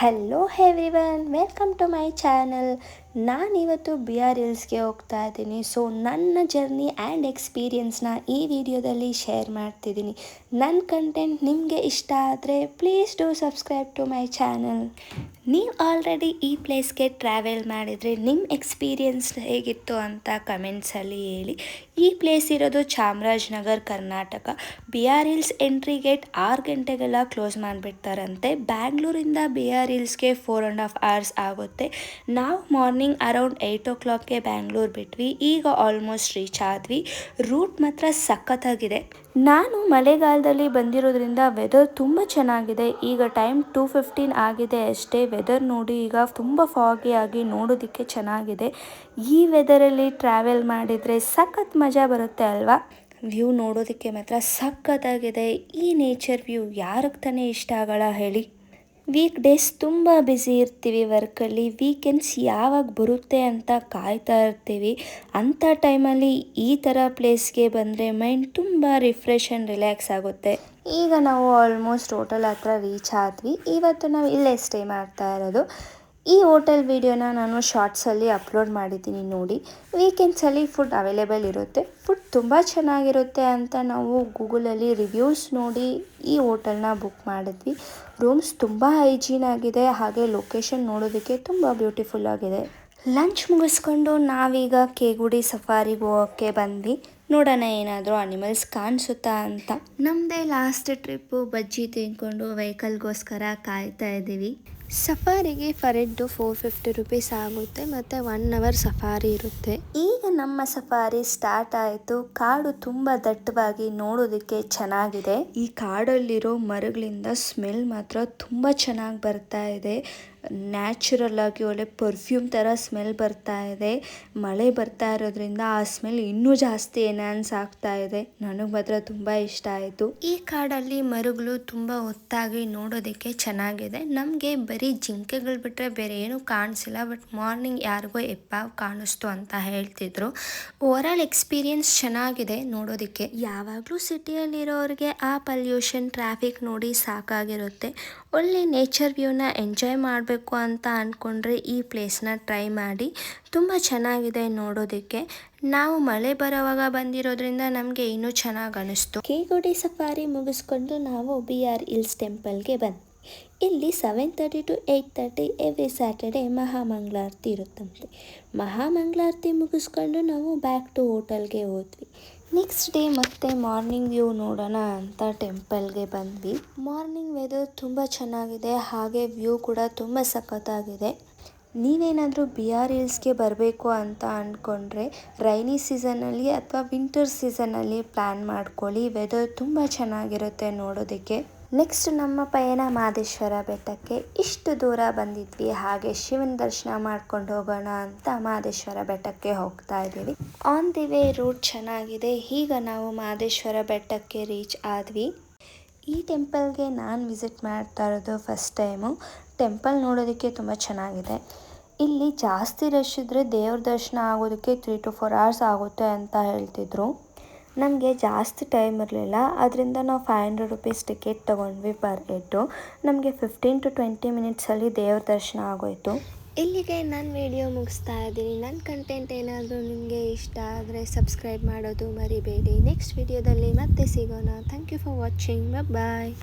Hello everyone, welcome to my channel. ನಾನಿವತ್ತು B R ಹಿಲ್ಸ್ಗೆ ಹೋಗ್ತಾ ಇದ್ದೀನಿ. ಸೊ ನನ್ನ ಜರ್ನಿ ಆ್ಯಂಡ್ ಎಕ್ಸ್ಪೀರಿಯನ್ಸ್ನ ಈ ವಿಡಿಯೋದಲ್ಲಿ ಶೇರ್ ಮಾಡ್ತಿದ್ದೀನಿ. ನನ್ನ ಕಂಟೆಂಟ್ ನಿಮಗೆ ಇಷ್ಟ ಆದರೆ please do subscribe to my channel. ನೀವು ಆಲ್ರೆಡಿ ಈ ಪ್ಲೇಸ್ಗೆ ಟ್ರಾವೆಲ್ ಮಾಡಿದರೆ ನಿಮ್ಮ ಎಕ್ಸ್ಪೀರಿಯನ್ಸ್ ಹೇಗಿತ್ತು ಅಂತ ಕಮೆಂಟ್ಸಲ್ಲಿ ಹೇಳಿ. ಈ ಪ್ಲೇಸ್ ಇರೋದು Chamarajanagar, Karnataka. B R hills entry gate 6 ಗಂಟೆಗೆಲ್ಲ ಕ್ಲೋಸ್ ಮಾಡಿಬಿಡ್ತಾರಂತೆ. ಬ್ಯಾಂಗ್ಳೂರಿಂದ ಬಿ ಆರ್ ಹಿಲ್ಸ್ಗೆ 4.5 hours ಆಗುತ್ತೆ. ನಾವು ಮಾರ್ನಿಂಗ್ ಅರೌಂಡ್ 8 o'clockಗೆ ಬ್ಯಾಂಗ್ಳೂರು ಬಿಟ್ವಿ. ಈಗ ಆಲ್ಮೋಸ್ಟ್ ರೀಚ್ ಆದ್ವಿ. ರೂಟ್ ಮಾತ್ರ ಸಖತ್ತಾಗಿದೆ. ನಾನು ಮಳೆಗಾಲದಲ್ಲಿ ಬಂದಿರೋದ್ರಿಂದ ವೆದರ್ ತುಂಬ ಚೆನ್ನಾಗಿದೆ. ಈಗ ಟೈಮ್ 2:15 ಆಗಿದೆ ಅಷ್ಟೇ. ವೆದರ್ ನೋಡಿ, ಈಗ ತುಂಬ ಫಾಗಿ ಆಗಿ ನೋಡೋದಕ್ಕೆ ಚೆನ್ನಾಗಿದೆ. ಈ ವೆದರಲ್ಲಿ ಟ್ರಾವೆಲ್ ಮಾಡಿದರೆ ಸಖತ್ ಮಜಾ ಬರುತ್ತೆ ಅಲ್ವಾ. ವ್ಯೂ ನೋಡೋದಕ್ಕೆ ಮಾತ್ರ ಸಖತ್ತಾಗಿದೆ. ಈ ನೇಚರ್ ವ್ಯೂ ಯಾರಿಗೆ ತಾನೇ ಇಷ್ಟ ಆಗಲ್ಲ ಹೇಳಿ. ವೀಕ್ ಡೇಸ್ ತುಂಬ ಬ್ಯುಸಿ ಇರ್ತೀವಿ ವರ್ಕಲ್ಲಿ. ವೀಕೆಂಡ್ಸ್ ಯಾವಾಗ ಬರುತ್ತೆ ಅಂತ ಕಾಯ್ತಾ ಇರ್ತೀವಿ. ಅಂಥ ಟೈಮಲ್ಲಿ ಈ ಥರ ಪ್ಲೇಸ್ಗೆ ಬಂದರೆ ಮೈಂಡ್ ತುಂಬ ರಿಫ್ರೆಶ್ ಆ್ಯಂಡ್ ರಿಲ್ಯಾಕ್ಸ್ ಆಗುತ್ತೆ. ಈಗ ನಾವು ಆಲ್ಮೋಸ್ಟ್ ಹೋಟೆಲ್ ಹತ್ರ ರೀಚ್ ಆದ್ವಿ. ಇವತ್ತು ನಾವು ಇಲ್ಲೇ ಸ್ಟೇ ಮಾಡ್ತಾ ಇರೋದು. ಈ ಹೋಟೆಲ್ ವಿಡಿಯೋನ ನಾನು ಶಾರ್ಟ್ಸಲ್ಲಿ ಅಪ್ಲೋಡ್ ಮಾಡಿದ್ದೀನಿ ನೋಡಿ. ವೀಕೆಂಡ್ಸಲ್ಲಿ ಫುಡ್ ಅವೈಲೇಬಲ್ ಇರುತ್ತೆ. ಫುಡ್ ತುಂಬ ಚೆನ್ನಾಗಿರುತ್ತೆ ಅಂತ ನಾವು ಗೂಗಲಲ್ಲಿ ರಿವ್ಯೂಸ್ ನೋಡಿ ಈ ಹೋಟೆಲ್ನ ಬುಕ್ ಮಾಡಿದ್ವಿ. ರೂಮ್ಸ್ ತುಂಬ ಹೈಜೀನ್ ಆಗಿದೆ, ಹಾಗೆ ಲೊಕೇಶನ್ ನೋಡೋದಕ್ಕೆ ತುಂಬ ಬ್ಯೂಟಿಫುಲ್ ಆಗಿದೆ. ಲಂಚ್ ಮುಗಿಸ್ಕೊಂಡು ನಾವೀಗ ಕೇಗುಡಿ ಸಫಾರಿಗೆ ಹೋಗೋಕ್ಕೆ ಬಂದ್ವಿ. ನೋಡೋಣ ಏನಾದರೂ ಅನಿಮಲ್ಸ್ ಕಾಣಿಸುತ್ತಾ ಅಂತ. ನಮ್ಮದೇ ಲಾಸ್ಟ್ ಟ್ರಿಪ್ಪು. ಬಜ್ಜಿ ತಿಂದ್ಕೊಂಡು ವೆಹಿಕಲ್ಗೋಸ್ಕರ ಕಾಯ್ತಾ ಇದ್ದೀವಿ. ಸಫಾರಿಗೆ ಫರ್ ಹೆಡ್ಡು 450 rupees ಆಗುತ್ತೆ ಮತ್ತು 1 hour ಸಫಾರಿ ಇರುತ್ತೆ. ಈಗ ನಮ್ಮ ಸಫಾರಿ ಸ್ಟಾರ್ಟ್ ಆಯಿತು. ಕಾಡು ತುಂಬ ದಟ್ಟವಾಗಿ ನೋಡೋದಕ್ಕೆ ಚೆನ್ನಾಗಿದೆ. ಈ ಕಾಡಲ್ಲಿರೋ ಮರಗಳಿಂದ ಸ್ಮೆಲ್ ಮಾತ್ರ ತುಂಬ ಚೆನ್ನಾಗಿ ಬರ್ತಾ ಇದೆ. ನ್ಯಾಚುರಲ್ ಆಗಿ ಒಳ್ಳೆ ಪರ್ಫ್ಯೂಮ್ ಥರ ಸ್ಮೆಲ್ ಬರ್ತಾ ಇದೆ. ಮಳೆ ಬರ್ತಾ ಇರೋದ್ರಿಂದ ಆ ಸ್ಮೆಲ್ ಇನ್ನೂ ಜಾಸ್ತಿ ಎನ್ಹಾನ್ಸ್ ಆಗ್ತಾ ಇದೆ. ನನಗೆ ಮಾತ್ರ ತುಂಬ ಇಷ್ಟ ಆಯಿತು. ಈ ಕಾಡಲ್ಲಿ ಮರಗಳು ತುಂಬ ಹೊತ್ತಾಗಿ ನೋಡೋದಕ್ಕೆ ಚೆನ್ನಾಗಿದೆ. ನಮಗೆ ಬರೀ ಜಿಂಕೆಗಳು ಬಿಟ್ಟರೆ ಬೇರೆ ಏನೂ ಕಾಣಿಸಿಲ್ಲ. ಬಟ್ ಮಾರ್ನಿಂಗ್ ಯಾರಿಗೋ ಹೆಬ್ಬಾವು ಕಾಣಿಸ್ತು ಅಂತ ಹೇಳ್ತಿದ್ರು. ಓವರಾಲ್ ಎಕ್ಸ್ಪೀರಿಯನ್ಸ್ ಚೆನ್ನಾಗಿದೆ ನೋಡೋದಕ್ಕೆ. ಯಾವಾಗಲೂ ಸಿಟಿಯಲ್ಲಿರೋರಿಗೆ ಆ ಪಲ್ಯೂಷನ್, ಟ್ರಾಫಿಕ್ ನೋಡಿ ಸಾಕಾಗಿರುತ್ತೆ. ಒಳ್ಳೆ ನೇಚರ್ ವ್ಯೂನ ಎಂಜಾಯ್ ಮಾಡಬೇಕು ಅಂತ ಅಂದ್ಕೊಂಡ್ರೆ ಈ ಪ್ಲೇಸ್ನ ಟ್ರೈ ಮಾಡಿ. ತುಂಬ ಚೆನ್ನಾಗಿದೆ ನೋಡೋದಕ್ಕೆ. ನಾವು ಮಳೆ ಬರೋವಾಗ ಬಂದಿರೋದ್ರಿಂದ ನಮಗೆ ಇನ್ನೂ ಚೆನ್ನಾಗಿ ಅನಿಸ್ತು. ಕೇಗುಡಿ ಸಫಾರಿ ಮುಗಿಸ್ಕೊಂಡು ನಾವು ಬಿ ಆರ್ ಹಿಲ್ಸ್ ಟೆಂಪಲ್ಗೆ ಬಂದ್ವಿ. ಇಲ್ಲಿ 7:30 to 8:30 ಎವ್ರಿ ಸ್ಯಾಟರ್ಡೆ ಮಹಾಮಂಗಳಾರತಿ ಇರುತ್ತಂತೆ. ಮಹಾಮಂಗಳಾರತಿ ಮುಗಿಸ್ಕೊಂಡು ನಾವು ಬ್ಯಾಕ್ ಟು ಹೋಟೆಲ್ಗೆ ಹೋದ್ವಿ. ನೆಕ್ಸ್ಟ್ ಡೇ ಮತ್ತೆ ಮಾರ್ನಿಂಗ್ ವ್ಯೂ ನೋಡೋಣ ಅಂತ ಟೆಂಪಲ್ಗೆ ಬಂದ್ವಿ. ಮಾರ್ನಿಂಗ್ ವೆದರ್ ತುಂಬ ಚೆನ್ನಾಗಿದೆ, ಹಾಗೆ ವ್ಯೂ ಕೂಡ ತುಂಬ ಸಖತ್ತಾಗಿದೆ. ನೀವೇನಾದರೂ ಬಿ ಆರ್ ಹಿಲ್ಸ್ಗೆ ಬರಬೇಕು ಅಂತ ಅಂದ್ಕೊಂಡ್ರೆ ರೈನಿ ಸೀಸನಲ್ಲಿ ಅಥವಾ ವಿಂಟರ್ ಸೀಸನಲ್ಲಿ ಪ್ಲ್ಯಾನ್ ಮಾಡ್ಕೊಳ್ಳಿ. ವೆದರ್ ತುಂಬ ಚೆನ್ನಾಗಿರುತ್ತೆ ನೋಡೋದಕ್ಕೆ. ನೆಕ್ಸ್ಟ್ ನಮ್ಮ ಪಯಣ ಮಹದೇಶ್ವರ ಬೆಟ್ಟಕ್ಕೆ. ಇಷ್ಟು ದೂರ ಬಂದಿದ್ವಿ, ಹಾಗೆ ಶಿವನ ದರ್ಶನ ಮಾಡ್ಕೊಂಡು ಹೋಗೋಣ ಅಂತ ಮಹದೇಶ್ವರ ಬೆಟ್ಟಕ್ಕೆ ಹೋಗ್ತಾ ಇದ್ದೀವಿ. ಆನ್ ದಿ ವೇ ರೂಟ್ ಚೆನ್ನಾಗಿದೆ. ಈಗ ನಾವು ಮಹದೇಶ್ವರ ಬೆಟ್ಟಕ್ಕೆ ರೀಚ್ ಆದ್ವಿ. ಈ ಟೆಂಪಲ್ಗೆ ನಾನು ವಿಸಿಟ್ ಮಾಡ್ತಾ ಇರೋದು ಫಸ್ಟ್ ಟೈಮು. ಟೆಂಪಲ್ ನೋಡೋದಕ್ಕೆ ತುಂಬ ಚೆನ್ನಾಗಿದೆ. ಇಲ್ಲಿ ಜಾಸ್ತಿ ರಶ್ ಇದ್ದರೆ ದೇವ್ರ ದರ್ಶನ ಆಗೋದಕ್ಕೆ 3 to 4 hours ಆಗುತ್ತೆ ಅಂತ ಹೇಳ್ತಿದ್ರು. ನಮಗೆ ಜಾಸ್ತಿ ಟೈಮ್ ಇರಲಿಲ್ಲ, ಅದರಿಂದ ನಾವು 500 rupees ಟಿಕೆಟ್ ತೊಗೊಂಡ್ವಿ ಪರ್ ಹೆಡ್ಡು. ನಮಗೆ 15 to 20 minutesಲ್ಲಿ ದೇವ್ರ ದರ್ಶನ ಆಗೋಯಿತು. ಇಲ್ಲಿಗೆ ನನ್ನ ವಿಡಿಯೋ ಮುಗಿಸ್ತಾ ಇದ್ದೀನಿ. ನನ್ನ ಕಂಟೆಂಟ್ ಏನಾದರೂ ನಿಮಗೆ ಇಷ್ಟ ಆದರೆ ಸಬ್ಸ್ಕ್ರೈಬ್ ಮಾಡೋದು ಮರಿಬೇಡಿ. ನೆಕ್ಸ್ಟ್ ವಿಡಿಯೋದಲ್ಲಿ ಮತ್ತೆ ಸಿಗೋಣ. Thank you for watching. Bye.